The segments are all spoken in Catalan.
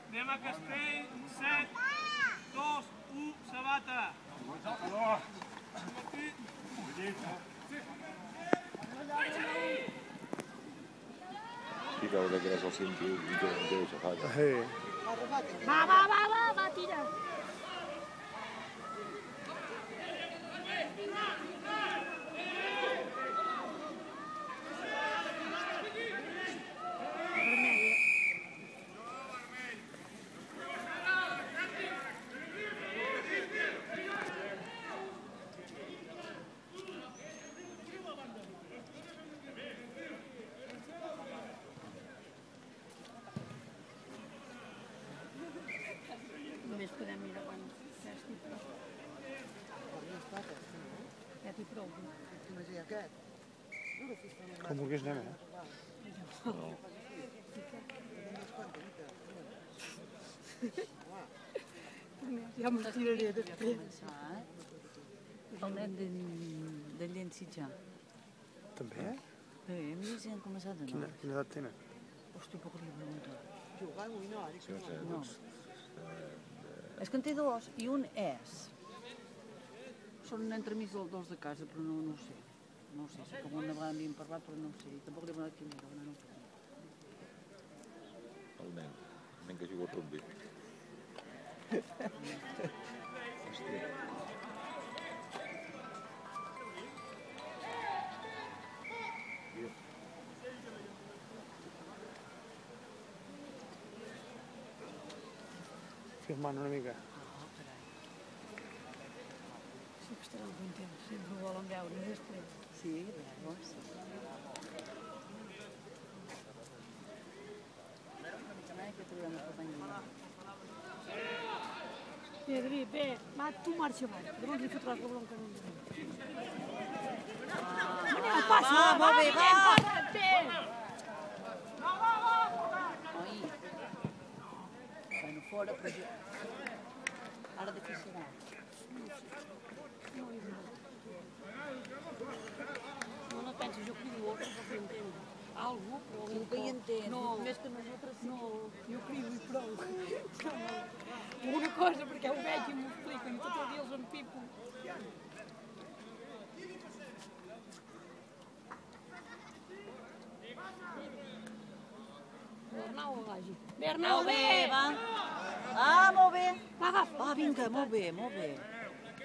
Anem a Castell, 7, 2, 1, Sabata. Sí, veu que eres el cinti i que no té xafata. Va, tira. Només podem mirar quan ja estic prou. Ja t'hi prou. Com vulguis anem, Ja m'ho tiraré després. El nen de Llensitjà. També? Bé, a mi ja han començat a anar. Quina edat tenen? Hòstia, puc li preguntar. No. És que en té dos i un és. Són entremig dels de casa, però no ho sé. No ho sé, sé que una vegada m'havien parlat, però no ho sé. Tampoc li he demanat quin era, no ho sé. El nen que juga al rugby. Hòstia. Filmant una mica. Sí que estaran contents, sempre ho volen veure després. Sí, veus? Que trobem a companyia. Bé, David, bé, va, tu marxa avall, llavors li fotràs la bronca en un moment. Passa, molt bé, va! Bé! Oi. Bueno, fora, però jo... Ara de qui serà? No pensis, jo crido perquè entengui. Algú, però... Sí que hi entén, no, més que nosaltres sí. No, jo crido i prou. Una cosa, perquè ho veig i m'ho expliquen, tot el dia els empipo. Arnau o vagi? Bé, Arnau, bé! Va! Ah, molt bé! Va, agafa. Ah, vinga, molt bé, molt bé.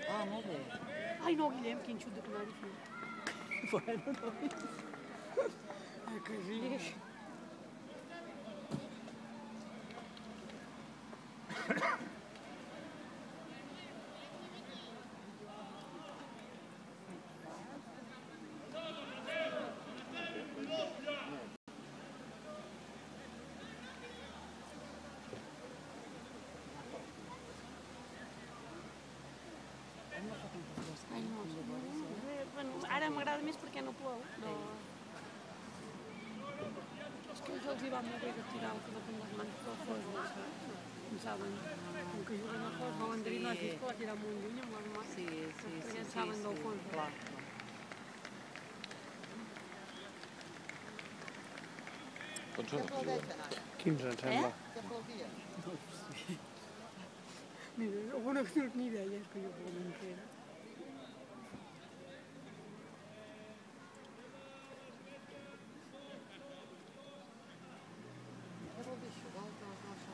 Ah, molt bé. Ai, no, Guillem, quin xut de canari fiu. Bueno, no. Ai, que sí. Ai, no, bueno, ara m'agrada més perquè no plou, però... És que els hi va molt bé de tirar el que no tenen les mans pel fos, pensaven, com que juguen a fos, volen dir, no, és que va tirar molt lluny amb les mans, perquè ja saben del fons. Clar. Com són els que juguen? 15, em sembla. Mira, alguna que no ni idea, és que jo com m'entera.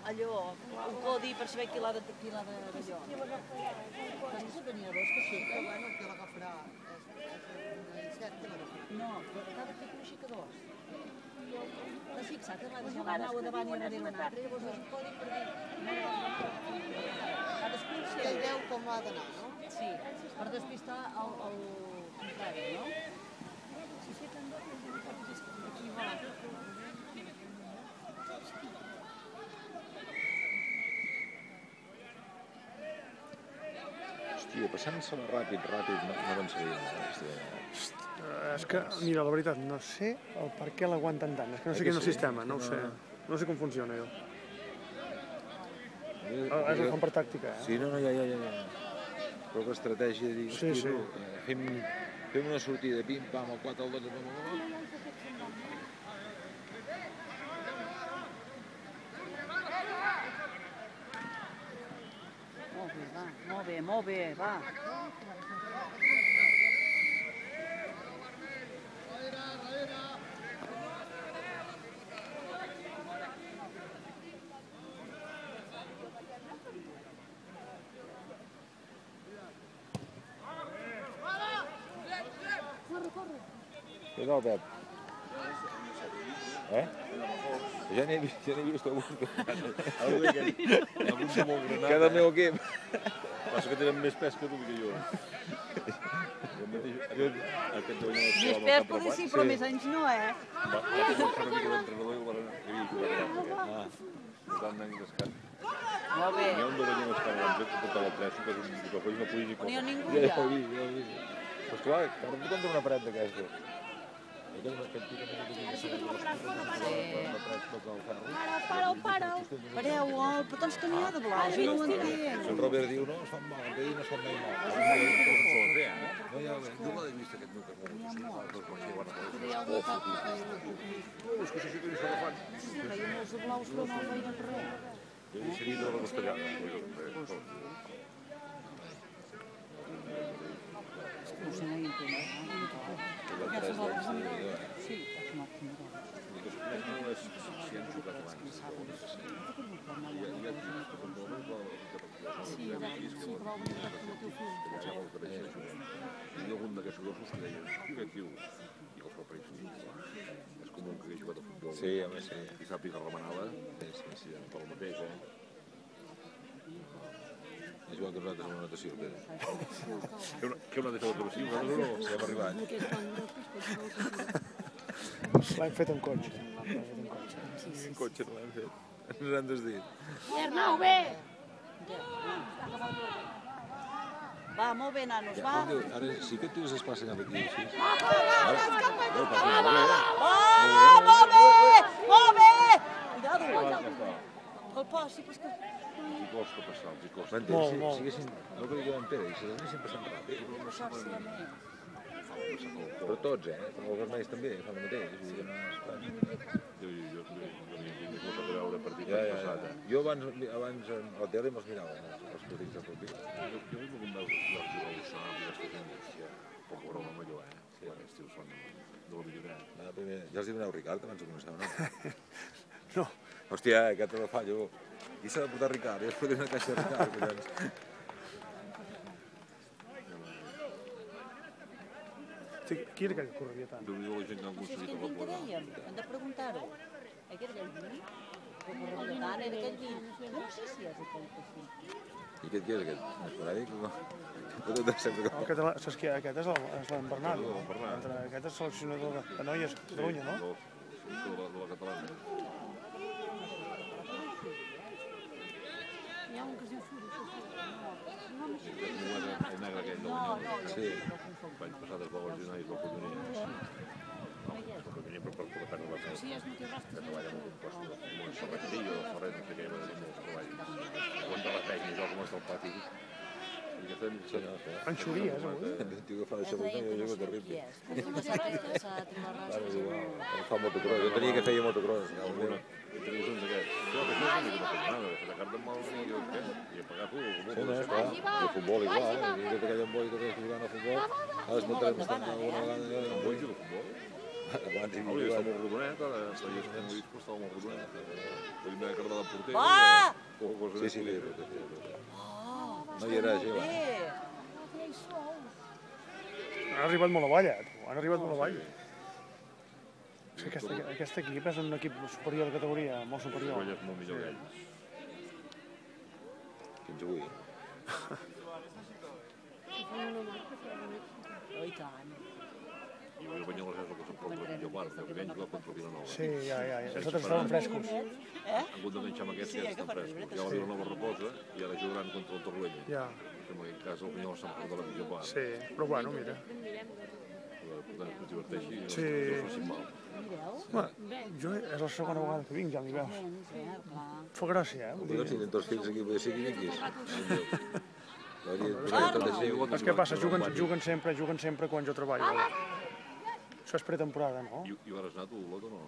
Allò, un codi per saber qui l'ha d'allò. Que no se tenia dos, que sí. Però bueno, qui l'agafarà? És cert que l'agafarà. No, però cada fica un aixecador. T'has fixat, l'ha de jugar anau davant i a darrere un altre, llavors és un codi per dir... Cadascú Que sé. ell veu com ha d'anar, no? Sí, per despistar el contrari, no? Hòstia, passant-se-la ràpid, no me'n sabia. És que, mira, la veritat, no sé el per què l'aguanten tant. És que no sé quin és el sistema, no ho sé. No sé com funciona, jo. És el fan per tàctica, eh? Sí, no, ja. Prova estratègia de dir, Sí. fem una sortida, pim-pam, el 4 al 12, pam. Molt bé, va. Què tal, Pep? Ja n'he vist algun. Cada meu equip. Passa que tenen més pes que tu que jo. Més pes poder sí, però més anys no, Va començar una mica d'entrenador i l'hora que havia jugat allà. Per tant, n'han descat. Molt bé. N'hi ha un de veient els carregants que portava el tres, que és un microfon i no puguis i No hi ha ningú Ja ja. ho he vist, ja ho he vist. Però esclar, cada cop contra una paret d'aquestes. Pareu, però doncs que n'hi ha de blau, jo no ho entenc. El Robert diu, no, es fan mal, aquell no es fan mai mal. No hi ha... Jo l'he vist aquest nuc. És que això que no se la fan. Feien molts de blaus però no feien res. Jo deixaria de la castellana. No sé, no hi entenc. Sí, no Si han jugat abans. Hi ha algun d'aquests gossos que deien, aquest tio, i el fa per és com un que ha jugat a futbol. Sí, home, sí. I sàpiga remenada, sí, pel mateix, És igual que nosaltres amb la natació, Pere. Què una deixa de sí, nosaltres no? Sí, hem arribat. L'hem fet en cotxe. En cotxe no l'hem fet. Ens han desdit. Arnau, bé! Va, molt bé, nanos, va. Ara sí que et tires l'espai senyal d'aquí, així. Molt bé! Molt bé! Cuidado. El pas, sí, però és que... Els hi costa passar, els hi costa. M'entens? Si haguessin... No que digui en Pere, si s'anessin passant ràpid. Però tots, però els vermells també fan el mateix. Vull dir que no es fan... Jo m'hi he posat a veure partits passat. Jo abans a la tele me'ls mirava, els partits de rugby. Jo he volgut veure els llocs de l'Ussà i aquesta gent, hòstia, poc broma amb allò, Aquests tios són de la millorat. Ja els hi doneu Ricard abans de començar, no? No. Hòstia, aquest no fallo. Qui s'ha de portar Ricard? Ja es podria una caixa de Ricard, collons. Qui era aquell que correria tant? Déu-n'hi-do la gent que han No sé, és aconseguit que el vinc que poder. dèiem, hem de preguntar-ho. Era aquell vi? O correria tant, era aquell vi? Jo no sé si és aquell que sí. I aquest qui és aquest? Esporàdic? Saps què? Aquest és l'en Bernat. Aquest és seleccionador de noies de Catalunya, no? De la catalana. Hi ha un que es diu Furi. El negre aquell del Banyol. Sí. Vaig passar des de l'Orginari del Collonia. El Collonia per poder perdre la feina. Sí, és multirastres. Que treballa amb un post de Serretillo, de Ferrer, no sé què, va tenir molts treballs. Quan de la feina, jo com és del pati. I que fem... Anxories, avui. El tio que fa de xaboter, jo jugo terrible. Fa motocross, jo tenia que feia motocross. I tenies uns d'aquests. Jo, que això és una mica nada, que la carta mal i jo què? I a pagar tu, com Sí, no, clar. I el futbol igual, i tot aquell emboi que tens jugant a futbol. Ara es muntarem alguna vegada. Emboi juga a futbol? Abans hi Hauria havia d'estar molt rodonet, ara estaria molt vist, però estava molt rodonet. Primer carta de porter. Sí, sí, no hi era gent. Han arribat molt avall, han arribat molt avall. És que aquest equip és un equip superior de categoria, molt superior. Ell és molt millor que ells. Fins avui. I tant. I el Banyoles és el que se'n porta la millor part, que aquell juga contra el Vilanova. Sí, ja. Els altres estaven frescos. Han hagut d'enganxar amb aquests que ja estan frescos. Ja la Vilanova reposa i ara jugaran contra el Torroella. Ja, En aquest cas el Banyoles se'n porta la millor part. sí, però bueno, mira. Per tant, es diverteixi i Sí. no es facin mal. Home, jo és la segona vegada que vinc, ja m'hi veus. Clar. Fa gràcia, Vull Collons, si dir, tenen tots fills aquí, poder ser qui vinguis. és que passa, juguen sempre quan jo treballo. Això és pretemporada, no? I vas anar tu, Lot, o no?